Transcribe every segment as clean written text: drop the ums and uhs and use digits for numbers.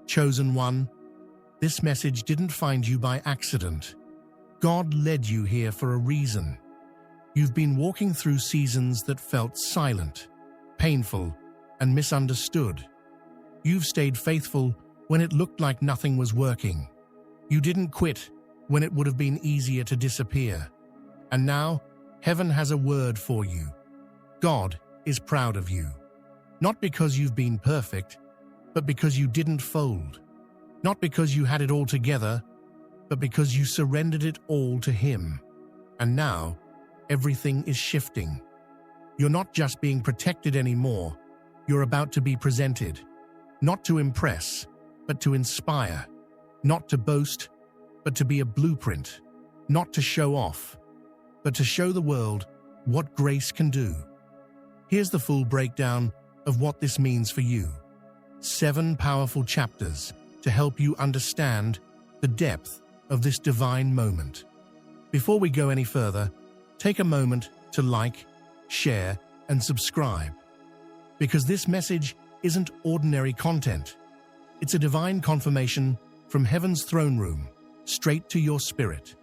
Chosen one, this message didn't find you by accident. God led you here for a reason. You've been walking through seasons that felt silent, painful, and misunderstood. You've stayed faithful when it looked like nothing was working. You didn't quit when it would have been easier to disappear. And now, heaven has a word for you. God is proud of you. Not because you've been perfect, but because you didn't fold. Not because you had it all together, but because you surrendered it all to Him. And now, everything is shifting. You're not just being protected anymore. You're about to be presented. Not to impress, but to inspire. Not to boast, but to be a blueprint. Not to show off, but to show the world what grace can do. Here's the full breakdown of what this means for you. 7 powerful chapters to help you understand the depth of this divine moment. Before we go any further, take a moment to like, share, and subscribe. Because this message isn't ordinary content. It's a divine confirmation from heaven's throne room, straight to your spirit.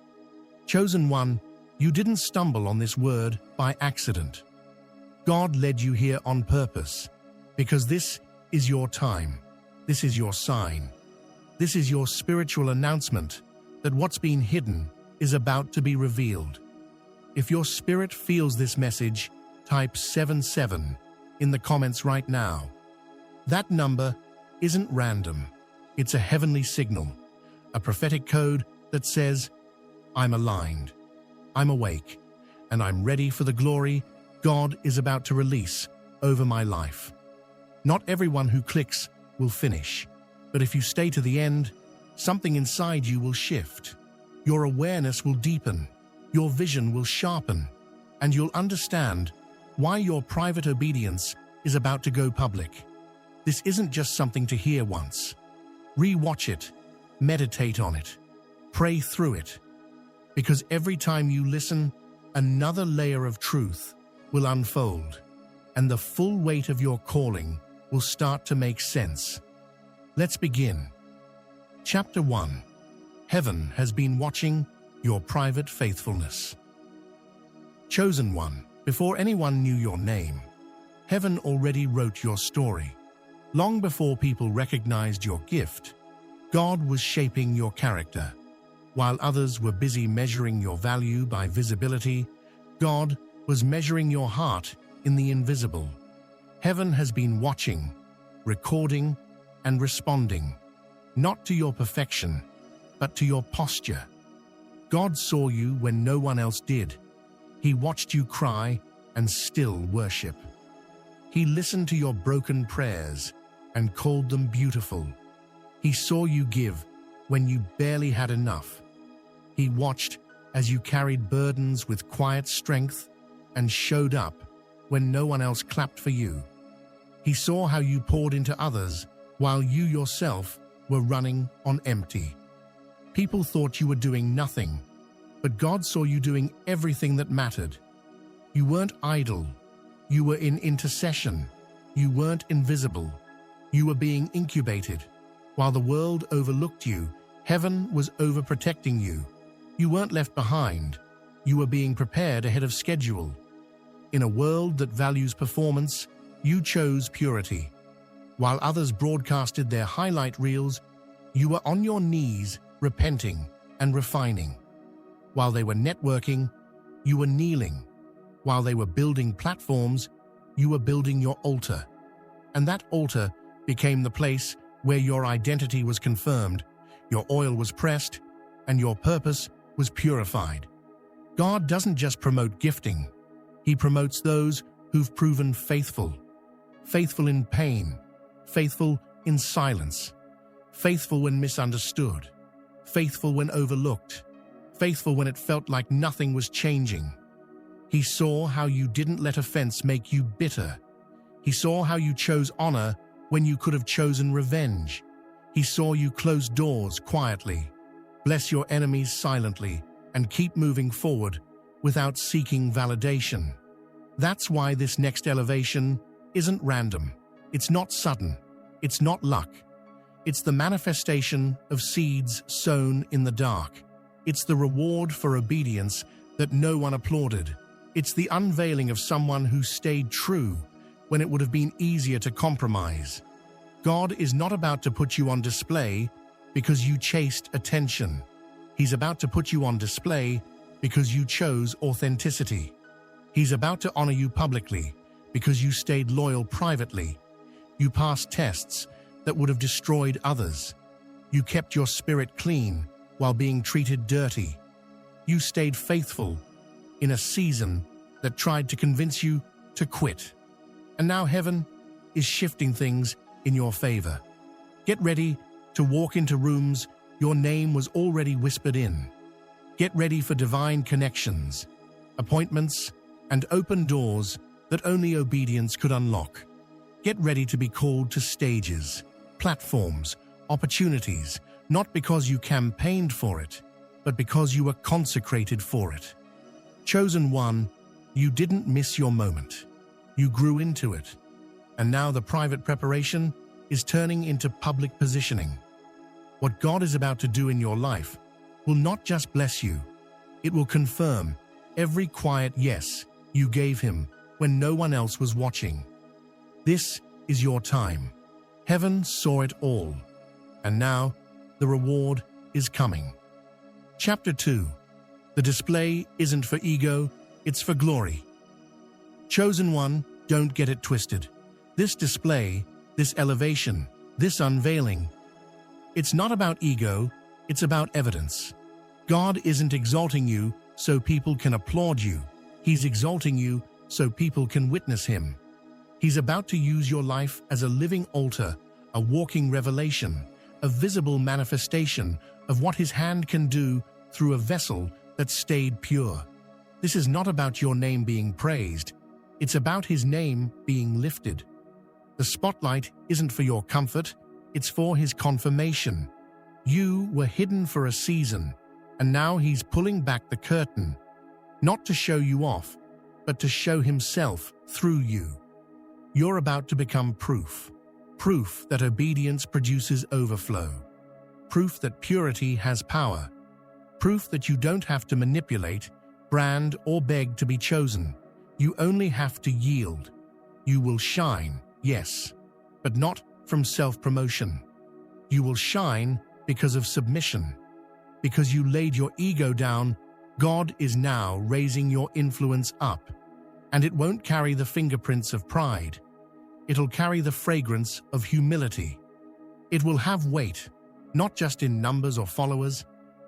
Chosen one, you didn't stumble on this word by accident. God led you here on purpose, because this is your time. This is your sign. This is your spiritual announcement that what's been hidden is about to be revealed. If your spirit feels this message, type 77 in the comments right now. That number isn't random. It's a heavenly signal, a prophetic code that says, I'm aligned, I'm awake, and I'm ready for the glory God is about to release over my life. Not everyone who clicks will finish, but if you stay to the end, something inside you will shift. Your awareness will deepen, your vision will sharpen, and you'll understand why your private obedience is about to go public. This isn't just something to hear once. Re-watch it, meditate on it, pray through it, because every time you listen, another layer of truth will unfold, and the full weight of your calling will start to make sense. Let's begin. Chapter 1. Heaven has been watching your private faithfulness. Chosen one, before anyone knew your name, heaven already wrote your story. Long before people recognized your gift, God was shaping your character. While others were busy measuring your value by visibility, God was measuring your heart in the invisible. Heaven has been watching, recording, and responding, not to your perfection, but to your posture. God saw you when no one else did. He watched you cry and still worship. He listened to your broken prayers and called them beautiful. He saw you give when you barely had enough. He watched as you carried burdens with quiet strength and showed up when no one else clapped for you. He saw how you poured into others while you yourself were running on empty. People thought you were doing nothing, but God saw you doing everything that mattered. You weren't idle. You were in intercession. You weren't invisible. You were being incubated. While the world overlooked you, heaven was overprotecting you. You weren't left behind. You were being prepared ahead of schedule. In a world that values performance, you chose purity. While others broadcasted their highlight reels, you were on your knees, repenting and refining. While they were networking, you were kneeling. While they were building platforms, you were building your altar. And that altar became the place where your identity was confirmed, your oil was pressed, and your purpose was purified. God doesn't just promote gifting. He promotes those who've proven faithful. Faithful in pain, faithful in silence, faithful when misunderstood, faithful when overlooked, faithful when it felt like nothing was changing. He saw how you didn't let offense make you bitter. He saw how you chose honor when you could have chosen revenge. He saw you close doors quietly, bless your enemies silently, and keep moving forward without seeking validation. That's why this next elevation isn't random. It's not sudden. It's not luck. It's the manifestation of seeds sown in the dark. It's the reward for obedience that no one applauded. It's the unveiling of someone who stayed true when it would have been easier to compromise. God is not about to put you on display because you chased attention. He's about to put you on display because you chose authenticity. He's about to honor you publicly because you stayed loyal privately. You passed tests that would have destroyed others. You kept your spirit clean while being treated dirty. You stayed faithful in a season that tried to convince you to quit. And now heaven is shifting things in your favor. Get ready to walk into rooms your name was already whispered in. Get ready for divine connections, appointments, and open doors that only obedience could unlock. Get ready to be called to stages, platforms, opportunities, not because you campaigned for it, but because you were consecrated for it. Chosen one, you didn't miss your moment. You grew into it. And now the private preparation is turning into public positioning. What God is about to do in your life will not just bless you, it will confirm every quiet yes you gave him when no one else was watching. This is your time. Heaven saw it all. And now the reward is coming. Chapter 2. The display isn't for ego, it's for glory. Chosen one, don't get it twisted. This display, this elevation, this unveiling, it's not about ego, it's about evidence. God isn't exalting you so people can applaud you. He's exalting you so people can witness him. He's about to use your life as a living altar, a walking revelation, a visible manifestation of what his hand can do through a vessel that stayed pure. This is not about your name being praised. It's about his name being lifted. The spotlight isn't for your comfort, it's for his confirmation. You were hidden for a season, and now he's pulling back the curtain, not to show you off, but to show himself through you. You're about to become proof that obedience produces overflow, proof that purity has power, proof that you don't have to manipulate, brand, or beg to be chosen. You only have to yield. You will shine, yes, but not from self-promotion. You will shine because of submission. Because you laid your ego down, God is now raising your influence up. And it won't carry the fingerprints of pride. It'll carry the fragrance of humility. It will have weight, not just in numbers or followers,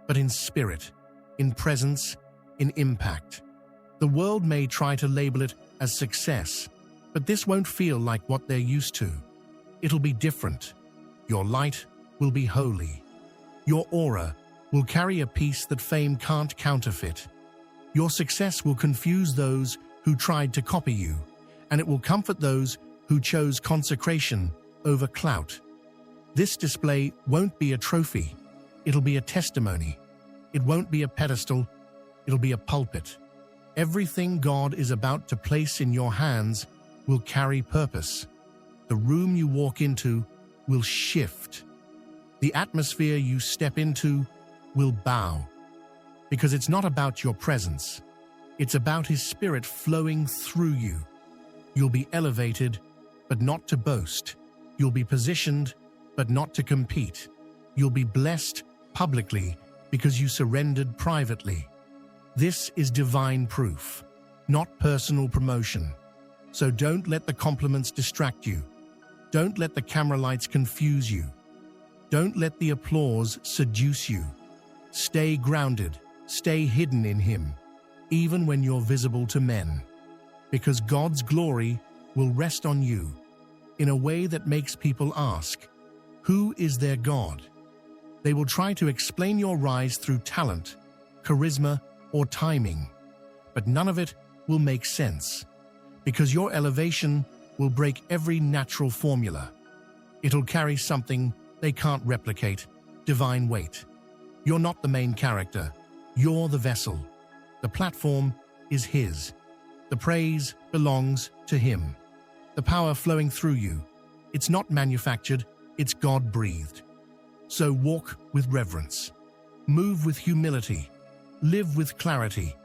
but in spirit, in presence, in impact. The world may try to label it as success, but this won't feel like what they're used to. It'll be different. Your light will be holy. Your aura will carry a peace that fame can't counterfeit. Your success will confuse those who tried to copy you, and it will comfort those who chose consecration over clout. This display won't be a trophy. It'll be a testimony. It won't be a pedestal. It'll be a pulpit. Everything God is about to place in your hands will carry purpose. The room you walk into will shift. The atmosphere you step into will bow. Because it's not about your presence. It's about his spirit flowing through you. You'll be elevated, but not to boast. You'll be positioned, but not to compete. You'll be blessed publicly because you surrendered privately. This is divine proof, not personal promotion. So don't let the compliments distract you. Don't let the camera lights confuse you. Don't let the applause seduce you. Stay grounded, stay hidden in him, even when you're visible to men. Because God's glory will rest on you in a way that makes people ask, who is their God? They will try to explain your rise through talent, charisma, or timing, but none of it will make sense, because your elevation will break every natural formula. It'll carry something they can't replicate, divine weight. You're not the main character, you're the vessel. The platform is his. The praise belongs to him. The power flowing through you, it's not manufactured, it's God-breathed. So walk with reverence. Move with humility. Live with clarity.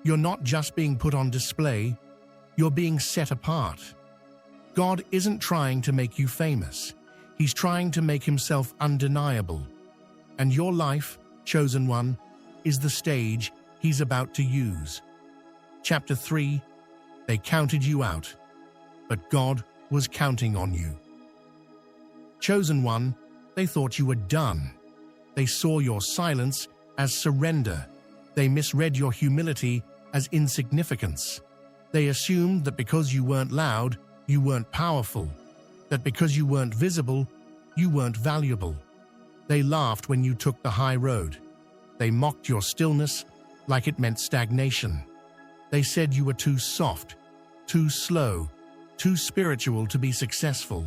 You're not just being put on display, you're being set apart. God isn't trying to make you famous. He's trying to make himself undeniable. And your life, chosen one, is the stage he's about to use. Chapter 3, they counted you out, but God was counting on you. Chosen one, they thought you were done. They saw your silence as surrender. They misread your humility as insignificance. They assumed that because you weren't loud, you weren't powerful. That because you weren't visible, you weren't valuable. They laughed when you took the high road. They mocked your stillness like it meant stagnation. They said you were too soft, too slow, too spiritual to be successful.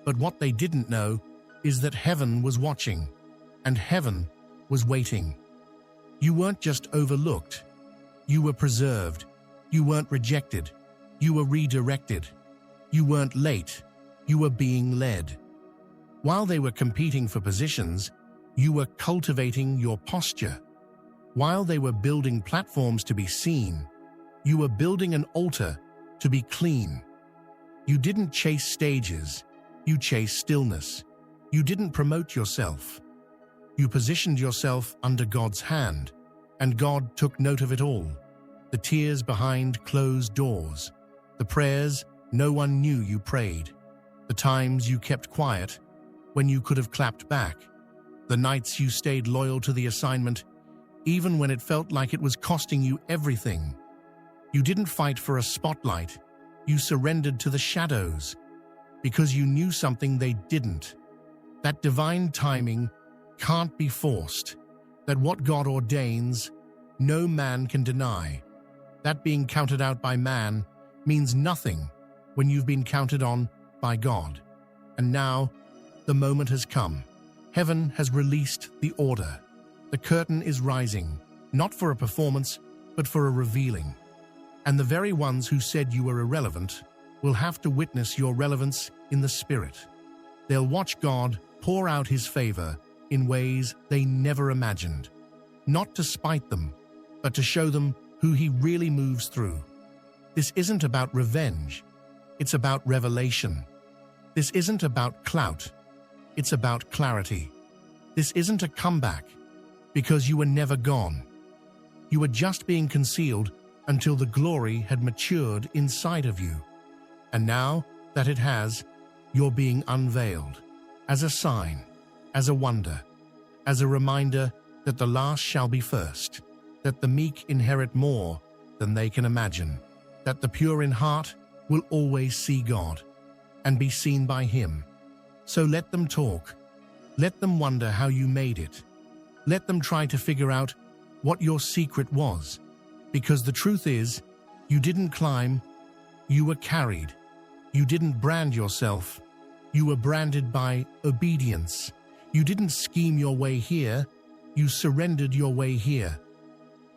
But what they didn't know is that heaven was watching, and heaven was waiting. You weren't just overlooked. You were preserved. You weren't rejected. You were redirected. You weren't late. You were being led. While they were competing for positions, you were cultivating your posture. While they were building platforms to be seen, you were building an altar to be clean. You didn't chase stages. You chased stillness. You didn't promote yourself. You positioned yourself under God's hand, and God took note of it all. The tears behind closed doors, the prayers no one knew you prayed, the times you kept quiet when you could have clapped back, the nights you stayed loyal to the assignment, even when it felt like it was costing you everything. You didn't fight for a spotlight. You surrendered to the shadows because you knew something they didn't. That divine timing can't be forced. That what God ordains, no man can deny. That being counted out by man means nothing when you've been counted on by God. And now, the moment has come. Heaven has released the order. The curtain is rising, not for a performance, but for a revealing. And the very ones who said you were irrelevant will have to witness your relevance in the Spirit. They'll watch God pour out his favor in ways they never imagined, not to spite them, but to show them who he really moves through. This isn't about revenge. It's about revelation. This isn't about clout. It's about clarity. This isn't a comeback, because you were never gone. You were just being concealed until the glory had matured inside of you. And now that it has, you're being unveiled, as a sign, as a wonder, as a reminder that the last shall be first, that the meek inherit more than they can imagine, that the pure in heart will always see God and be seen by him. So let them talk. Let them wonder how you made it. Let them try to figure out what your secret was, because the truth is, you didn't climb, you were carried. You didn't brand yourself, you were branded by obedience. You didn't scheme your way here, you surrendered your way here.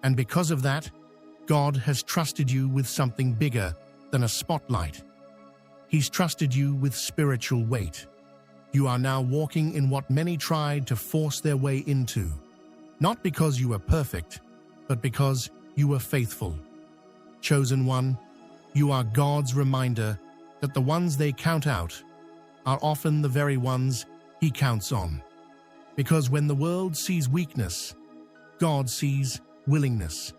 And because of that, God has trusted you with something bigger than a spotlight. He's trusted you with spiritual weight. You are now walking in what many tried to force their way into, not because you were perfect, but because you were faithful. Chosen one, you are God's reminder that the ones they count out are often the very ones he counts on. Because when the world sees weakness, God sees willingness.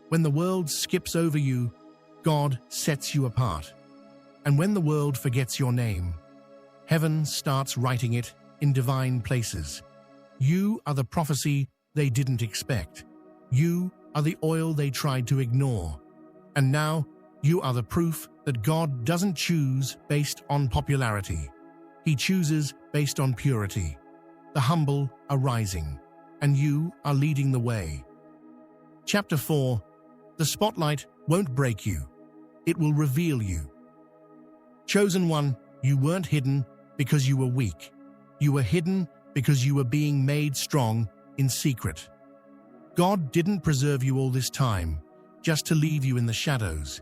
When the world skips over you, God sets you apart. And when the world forgets your name, heaven starts writing it in divine places. You are the prophecy they didn't expect. You are the oil they tried to ignore. And now you are the proof that God doesn't choose based on popularity. He chooses based on purity. The humble are rising, and you are leading the way. Chapter 4, the spotlight won't break you. It will reveal you. Chosen one, you weren't hidden because you were weak. You were hidden because you were being made strong in secret. God didn't preserve you all this time just to leave you in the shadows.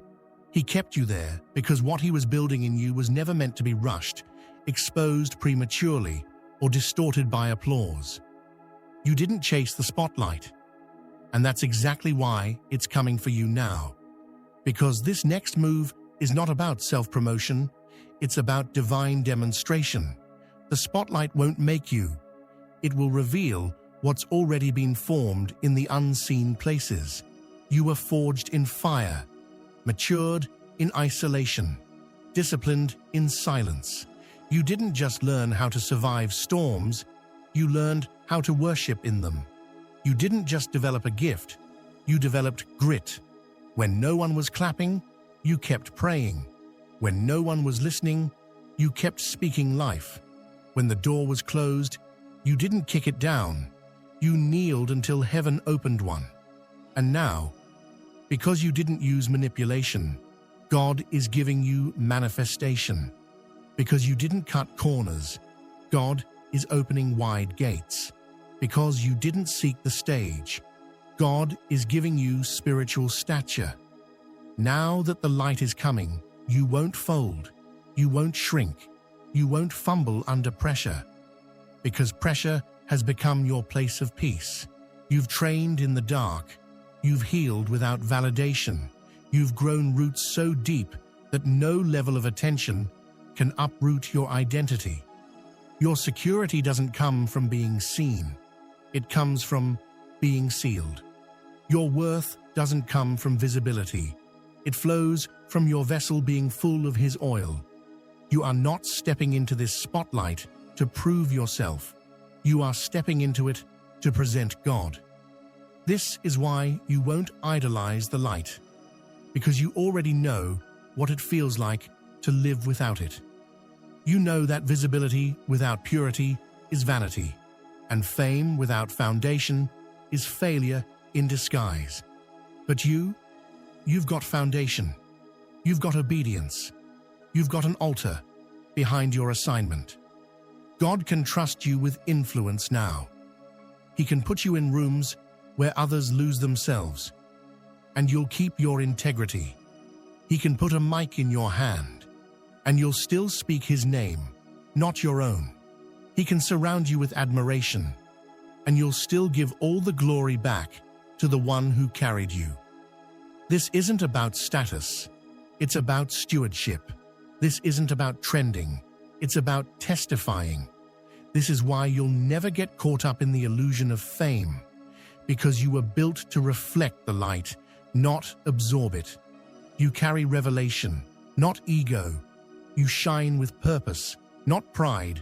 He kept you there, because what he was building in you was never meant to be rushed, exposed prematurely, or distorted by applause. You didn't chase the spotlight. And that's exactly why it's coming for you now. Because this next move is not about self-promotion, it's about divine demonstration. The spotlight won't make you. It will reveal what's already been formed in the unseen places. You were forged in fire, matured in isolation, disciplined in silence. You didn't just learn how to survive storms, you learned how to worship in them. You didn't just develop a gift, you developed grit. When no one was clapping, you kept praying. When no one was listening, you kept speaking life. When the door was closed, you didn't kick it down. You kneeled until heaven opened one. And now, because you didn't use manipulation, God is giving you manifestation. Because you didn't cut corners, God is opening wide gates. Because you didn't seek the stage, God is giving you spiritual stature. Now that the light is coming, you won't fold, you won't shrink, you won't fumble under pressure. Because pressure has become your place of peace. You've trained in the dark, you've healed without validation, you've grown roots so deep that no level of attention can uproot your identity. Your security doesn't come from being seen. It comes from being sealed. Your worth doesn't come from visibility. It flows from your vessel being full of His oil. You are not stepping into this spotlight to prove yourself. You are stepping into it to present God. This is why you won't idolize the light, because you already know what it feels like to live without it. You know that visibility without purity is vanity, and fame without foundation is failure in disguise. But you've got foundation. You've got obedience. You've got an altar behind your assignment. God can trust you with influence now. He can put you in rooms where others lose themselves, and you'll keep your integrity. He can put a mic in your hand, and you'll still speak His name, not your own. He can surround you with admiration, and you'll still give all the glory back to the one who carried you. This isn't about status. It's about stewardship. This isn't about trending. It's about testifying. This is why you'll never get caught up in the illusion of fame, because you were built to reflect the light, not absorb it. You carry revelation, not ego. You shine with purpose, not pride.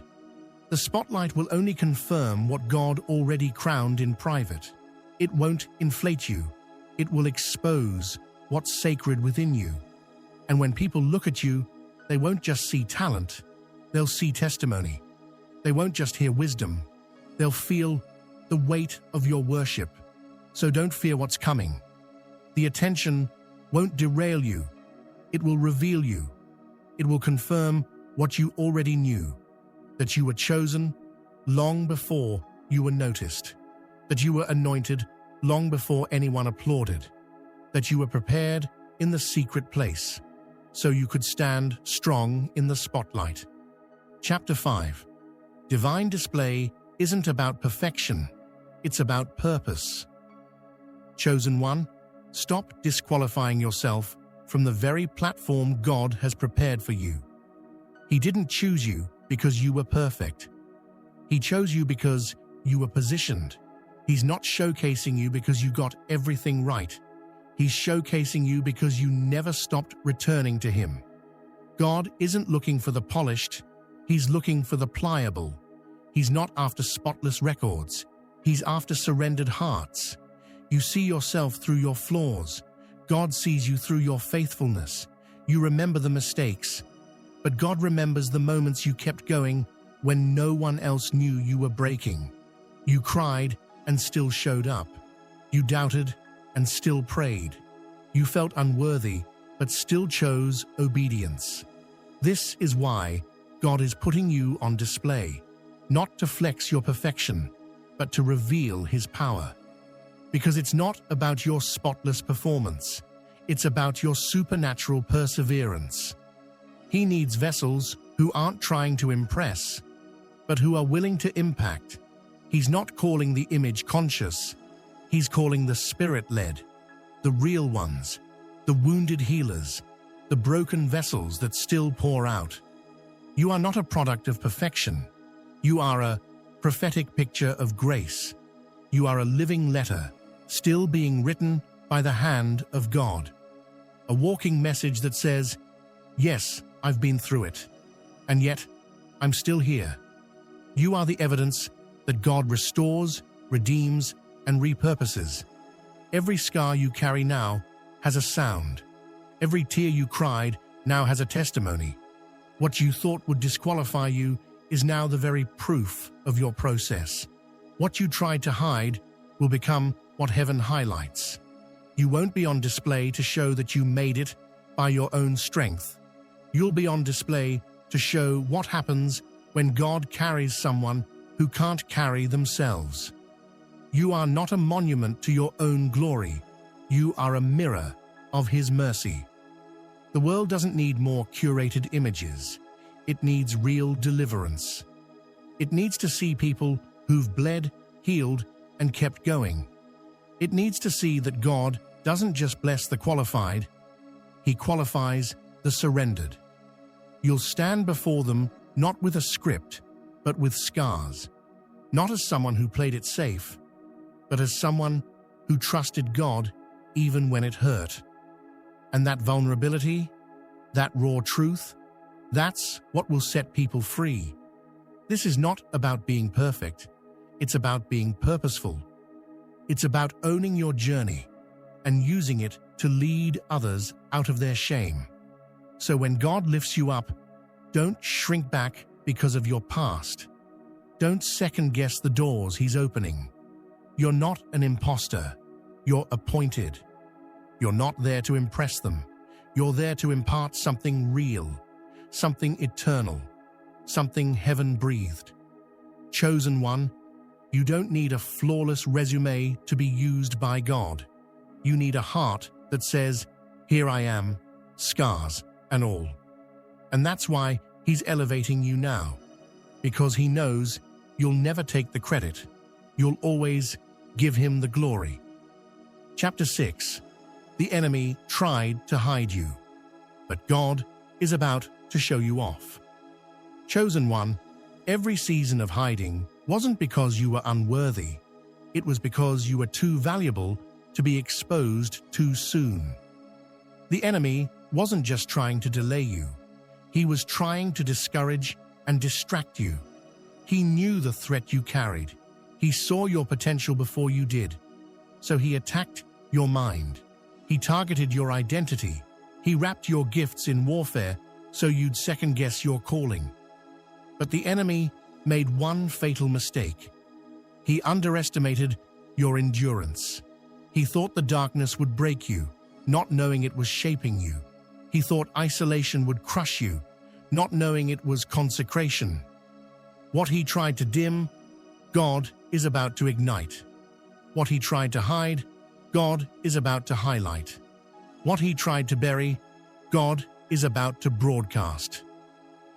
The spotlight will only confirm what God already crowned in private. It won't inflate you. It will expose what's sacred within you. And when people look at you, they won't just see talent, they'll see testimony. They won't just hear wisdom, they'll feel the weight of your worship. So don't fear what's coming. The attention won't derail you. It will reveal you. It will confirm what you already knew, that you were chosen long before you were noticed, that you were anointed long before anyone applauded, that you were prepared in the secret place, so you could stand strong in the spotlight. Chapter 5. Divine display isn't about perfection, it's about purpose. Chosen one, stop disqualifying yourself from the very platform God has prepared for you. He didn't choose you because you were perfect. He chose you because you were positioned. He's not showcasing you because you got everything right. He's showcasing you because you never stopped returning to Him. God isn't looking for the polished, He's looking for the pliable. He's not after spotless records. He's after surrendered hearts. You see yourself through your flaws. God sees you through your faithfulness. You remember the mistakes, but God remembers the moments you kept going when no one else knew you were breaking. You cried and still showed up. You doubted and still prayed. You felt unworthy, but still chose obedience. This is why God is putting you on display, not to flex your perfection, but to reveal His power. Because it's not about your spotless performance, it's about your supernatural perseverance. He needs vessels who aren't trying to impress, but who are willing to impact. He's not calling the image conscious. He's calling the spirit-led, the real ones, the wounded healers, the broken vessels that still pour out. You are not a product of perfection. You are a prophetic picture of grace. You are a living letter, still being written by the hand of God. A walking message that says, yes, I've been through it, and yet I'm still here. You are the evidence that God restores, redeems, and repurposes. Every scar you carry now has a sound. Every tear you cried now has a testimony. What you thought would disqualify you is now the very proof of your process. What you tried to hide will become what heaven highlights. You won't be on display to show that you made it by your own strength. You'll be on display to show what happens when God carries someone who can't carry themselves. You are not a monument to your own glory. You are a mirror of His mercy. The world doesn't need more curated images. It needs real deliverance. It needs to see people who've bled, healed, and kept going. It needs to see that God doesn't just bless the qualified, He qualifies the surrendered. You'll stand before them not with a script, but with scars. Not as someone who played it safe, but as someone who trusted God even when it hurt. And that vulnerability, that raw truth, that's what will set people free. This is not about being perfect. It's about being purposeful. It's about owning your journey and using it to lead others out of their shame. So when God lifts you up, don't shrink back because of your past. Don't second-guess the doors He's opening. You're not an imposter. You're appointed. You're not there to impress them. You're there to impart something real, something eternal, something heaven-breathed. Chosen one, you don't need a flawless resume to be used by God. You need a heart that says, "Here I am, scars and all." And that's why He's elevating you now, because He knows you'll never take the credit. You'll always give Him the glory. Chapter 6. The enemy tried to hide you, but God is about to show you off. Chosen one, every season of hiding wasn't because you were unworthy. It was because you were too valuable to be exposed too soon. The enemy wasn't just trying to delay you. He was trying to discourage and distract you. He knew the threat you carried. He saw your potential before you did. So he attacked your mind. He targeted your identity. He wrapped your gifts in warfare so you'd second-guess your calling. But the enemy made one fatal mistake. He underestimated your endurance. He thought the darkness would break you, not knowing it was shaping you. He thought isolation would crush you, not knowing it was consecration. What he tried to dim, God is about to ignite. What he tried to hide, God is about to highlight. What he tried to bury, God is about to broadcast.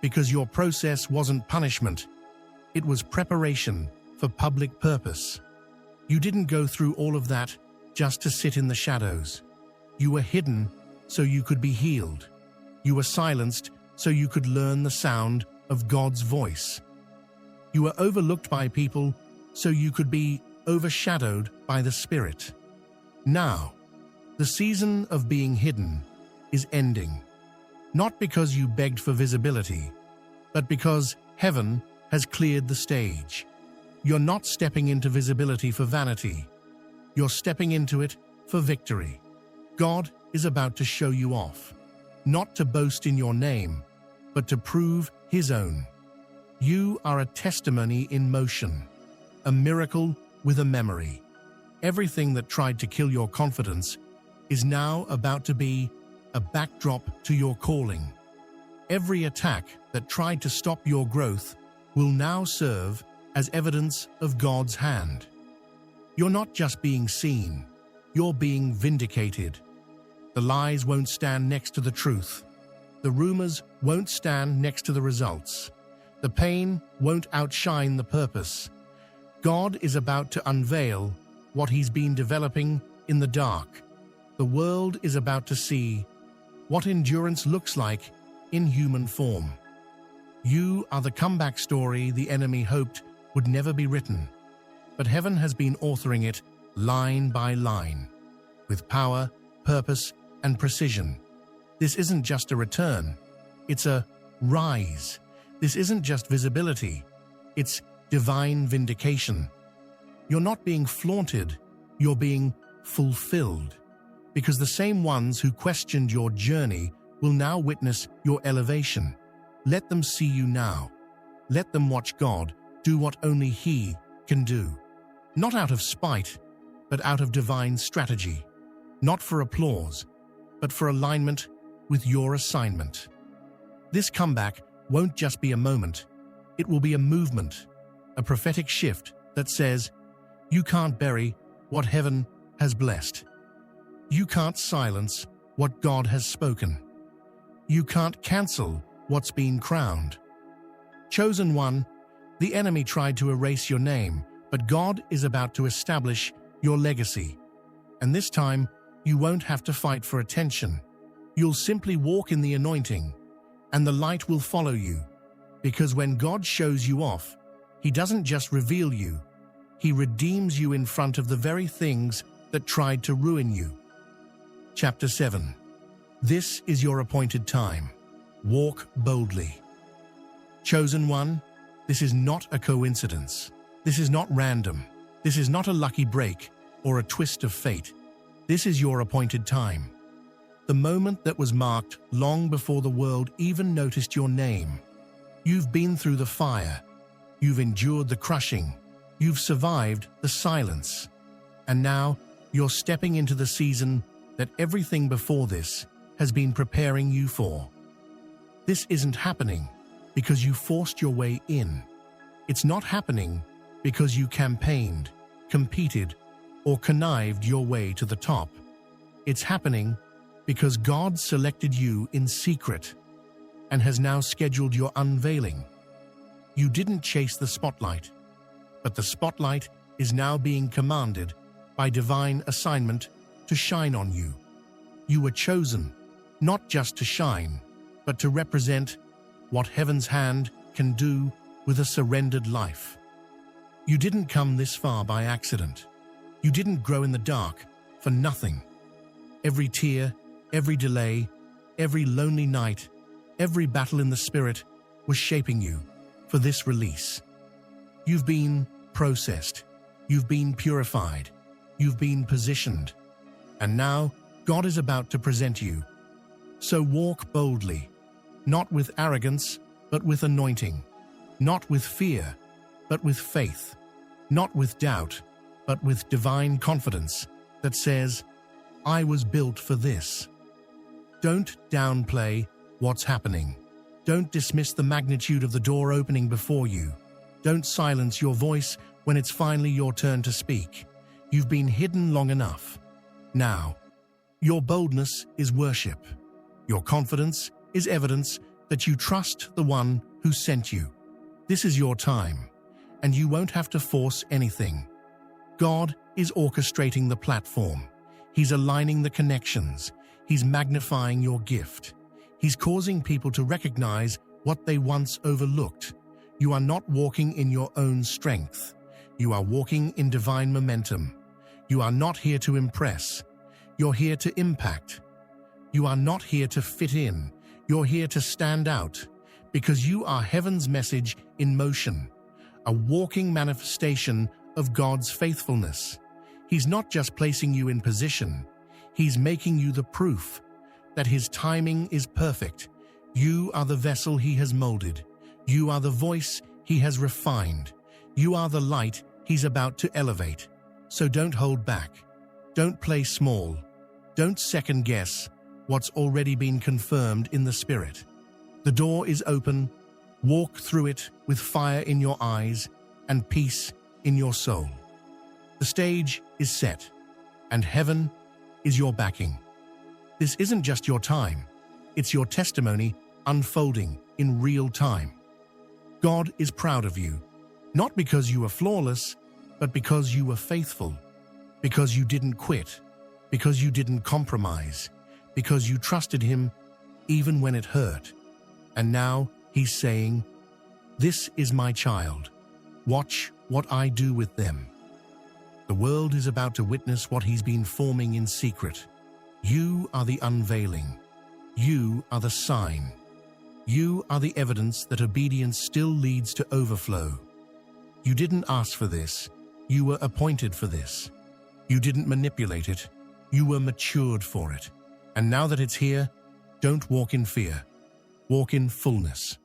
Because your process wasn't punishment, it was preparation for public purpose. You didn't go through all of that just to sit in the shadows. You were hidden so you could be healed. You were silenced so you could learn the sound of God's voice. You were overlooked by people so you could be overshadowed by the Spirit. Now, the season of being hidden is ending. Not because you begged for visibility, but because heaven has cleared the stage. You're not stepping into visibility for vanity. You're stepping into it for victory. God is about to show you off, not to boast in your name, but to prove His own. You are a testimony in motion, a miracle with a memory. Everything that tried to kill your confidence is now about to be a backdrop to your calling. Every attack that tried to stop your growth will now serve as evidence of God's hand. You're not just being seen, you're being vindicated. The lies won't stand next to the truth. The rumors won't stand next to the results. The pain won't outshine the purpose. God is about to unveil what he's been developing in the dark. The world is about to see what endurance looks like in human form. You are the comeback story the enemy hoped would never be written, but heaven has been authoring it line by line, with power, purpose, and precision. This isn't just a return, it's a rise. This isn't just visibility, it's divine vindication. You're not being flaunted, you're being fulfilled. Because the same ones who questioned your journey will now witness your elevation. Let them see you now. Let them watch God do what only He can do. Not out of spite, but out of divine strategy. Not for applause, but for alignment with your assignment. This comeback won't just be a moment. It will be a movement, a prophetic shift that says, you can't bury what heaven has blessed. You can't silence what God has spoken. You can't cancel what's been crowned. Chosen one, the enemy tried to erase your name, but God is about to establish your legacy. And this time, you won't have to fight for attention. You'll simply walk in the anointing, and the light will follow you. Because when God shows you off, He doesn't just reveal you, He redeems you in front of the very things that tried to ruin you. Chapter 7. This is your appointed time. Walk boldly. Chosen one, this is not a coincidence. This is not random. This is not a lucky break or a twist of fate. This is your appointed time. The moment that was marked long before the world even noticed your name. You've been through the fire. You've endured the crushing. You've survived the silence. And now you're stepping into the season that everything before this has been preparing you for. This isn't happening because you forced your way in. It's not happening because you campaigned, competed, or connived your way to the top. It's happening because God selected you in secret and has now scheduled your unveiling. You didn't chase the spotlight, but the spotlight is now being commanded by divine assignment to shine on you. You were chosen, not just to shine, but to represent what heaven's hand can do with a surrendered life. You didn't come this far by accident. You didn't grow in the dark for nothing. Every tear, every delay, every lonely night, every battle in the spirit was shaping you for this release. You've been processed. You've been purified. You've been positioned. And now God is about to present you. So walk boldly, not with arrogance, but with anointing. Not with fear, but with faith. Not with doubt, but with divine confidence that says, I was built for this. Don't downplay what's happening. Don't dismiss the magnitude of the door opening before you. Don't silence your voice when it's finally your turn to speak. You've been hidden long enough. Now, your boldness is worship. Your confidence is evidence that you trust the one who sent you. This is your time, and you won't have to force anything. God is orchestrating the platform. He's aligning the connections. He's magnifying your gift. He's causing people to recognize what they once overlooked. You are not walking in your own strength. You are walking in divine momentum. You are not here to impress. You're here to impact. You are not here to fit in. You're here to stand out, because you are heaven's message in motion, a walking manifestation of God's faithfulness. He's not just placing you in position, He's making you the proof that His timing is perfect. You are the vessel He has molded. You are the voice He has refined. You are the light He's about to elevate. So don't hold back. Don't play small. Don't second guess what's already been confirmed in the Spirit. The door is open. Walk through it with fire in your eyes and peace in your soul. The stage is set, and heaven is your backing. This isn't just your time, it's your testimony unfolding in real time. God is proud of you, not because you were flawless, but because you were faithful, because you didn't quit, because you didn't compromise, because you trusted Him even when it hurt. And now He's saying, "This is my child. Watch what I do with them." The world is about to witness what He's been forming in secret. You are the unveiling. You are the sign. You are the evidence that obedience still leads to overflow. You didn't ask for this. You were appointed for this. You didn't manipulate it. You were matured for it. And now that it's here, don't walk in fear. Walk in fullness.